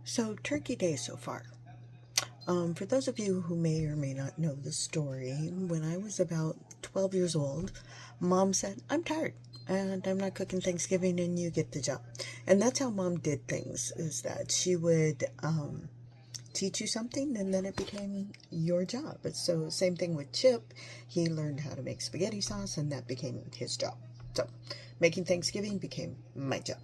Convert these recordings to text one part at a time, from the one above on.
So, Turkey Day so far. For those of you who may or may not know the story, when I was about 12 years old, Mom said, I'm tired and I'm not cooking Thanksgiving and you get the job. And that's how Mom did things, is that she would teach you something and then it became your job. So, same thing with Chip. He learned how to make spaghetti sauce and that became his job. So, making Thanksgiving became my job.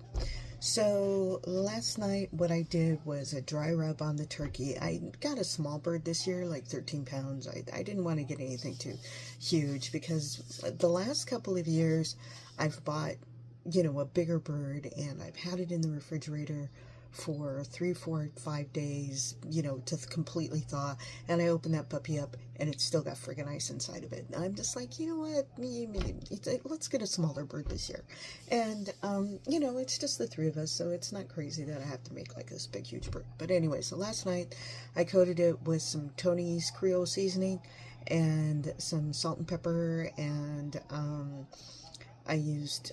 So last night, what I did was a dry rub on the turkey. I got a small bird this year, like 13 pounds. I didn't want to get anything too huge because the last couple of years I've bought, a bigger bird and I've had it in the refrigerator for 3, 4, 5 days, to completely thaw. And I opened that puppy up and it's still got friggin' ice inside of it. And I'm just like, you know what? Let's get a smaller bird this year. And, it's just the three of us, so it's not crazy that I have to make like this big, huge bird. But anyway, so last night I coated it with some Tony's Creole seasoning and some salt and pepper, and I used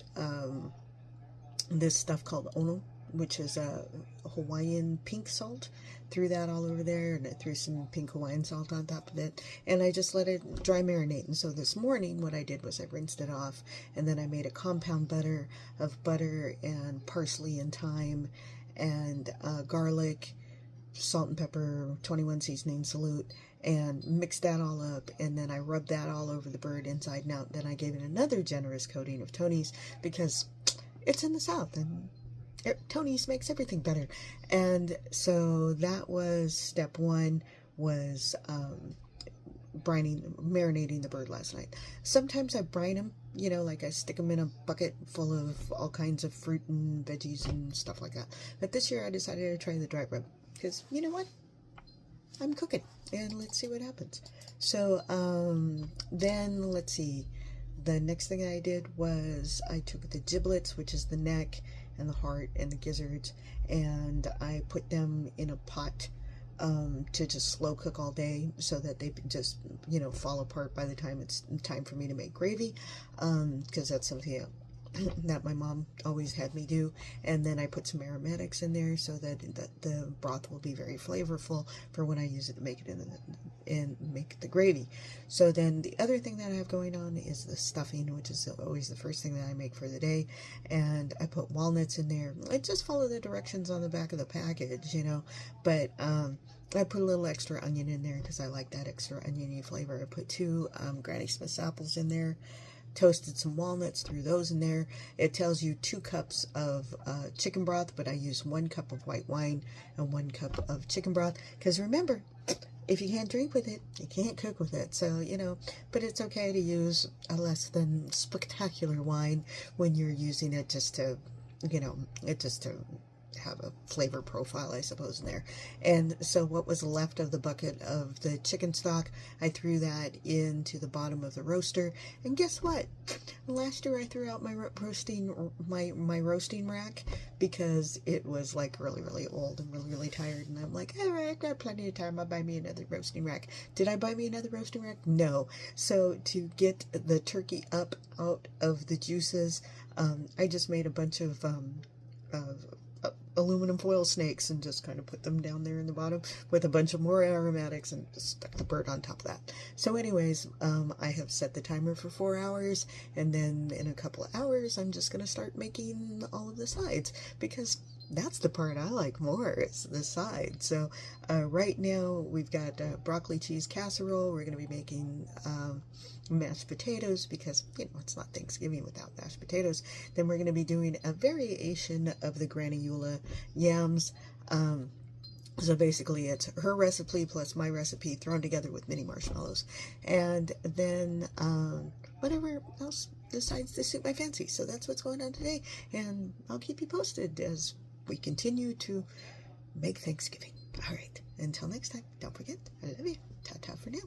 this stuff called Ono, which is a Hawaiian pink salt. Threw that all over there, and I threw some pink Hawaiian salt on top of it, and I just let it dry marinate. And so this morning what I did was I rinsed it off, and then I made a compound butter of butter and parsley and thyme and garlic, salt and pepper, 21 seasoning salute, and mixed that all up, and then I rubbed that all over the bird inside and out. Then I gave it another generous coating of Tony's because it's in the South and Tony's makes everything better. And so that was step one, was marinating the bird last night. Sometimes I brine them, like I stick them in a bucket full of all kinds of fruit and veggies and stuff like that. But this year I decided to try the dry rub because you know what? I'm cooking and let's see what happens. So then let's see. The next thing I did was I took the giblets, which is the neck and the heart and the gizzards, and I put them in a pot to just slow cook all day so that they just, fall apart by the time it's time for me to make gravy, because that's something that my mom always had me do. And then I put some aromatics in there so that the broth will be very flavorful for when I use it to make it and make the gravy. So then the other thing that I have going on is the stuffing, which is always the first thing that I make for the day. And I put walnuts in there. I just follow the directions on the back of the package, but I put a little extra onion in there because I like that extra oniony flavor. I put 2 Granny Smith's apples in there, toasted some walnuts, threw those in there. It tells you 2 cups of chicken broth, but I use 1 cup of white wine and 1 cup of chicken broth. Because remember, if you can't drink with it, you can't cook with it. So, but it's okay to use a less than spectacular wine when you're using it just to, just to have a flavor profile, I suppose, in there. And so what was left of the bucket of the chicken stock, I threw that into the bottom of the roaster. And guess what? Last year I threw out my roasting rack because it was like really, really old and really, really tired. And I'm like, all right, I've got plenty of time. I'll buy me another roasting rack. Did I buy me another roasting rack? No. So to get the turkey up out of the juices, I just made a bunch of aluminum foil snakes and just kind of put them down there in the bottom with a bunch of more aromatics and just stuck the bird on top of that. So anyways, I have set the timer for 4 hours, and then in a couple of hours I'm just going to start making all of the sides because that's the part I like more, is the side. So right now we've got broccoli cheese casserole. We're going to be making mashed potatoes because, it's not Thanksgiving without mashed potatoes. Then we're going to be doing a variation of the granula yams. So basically it's her recipe plus my recipe thrown together with mini marshmallows. And then whatever else decides to suit my fancy. So that's what's going on today. And I'll keep you posted as we continue to make Thanksgiving. All right. Until next time, don't forget, I love you. Ta-ta for now.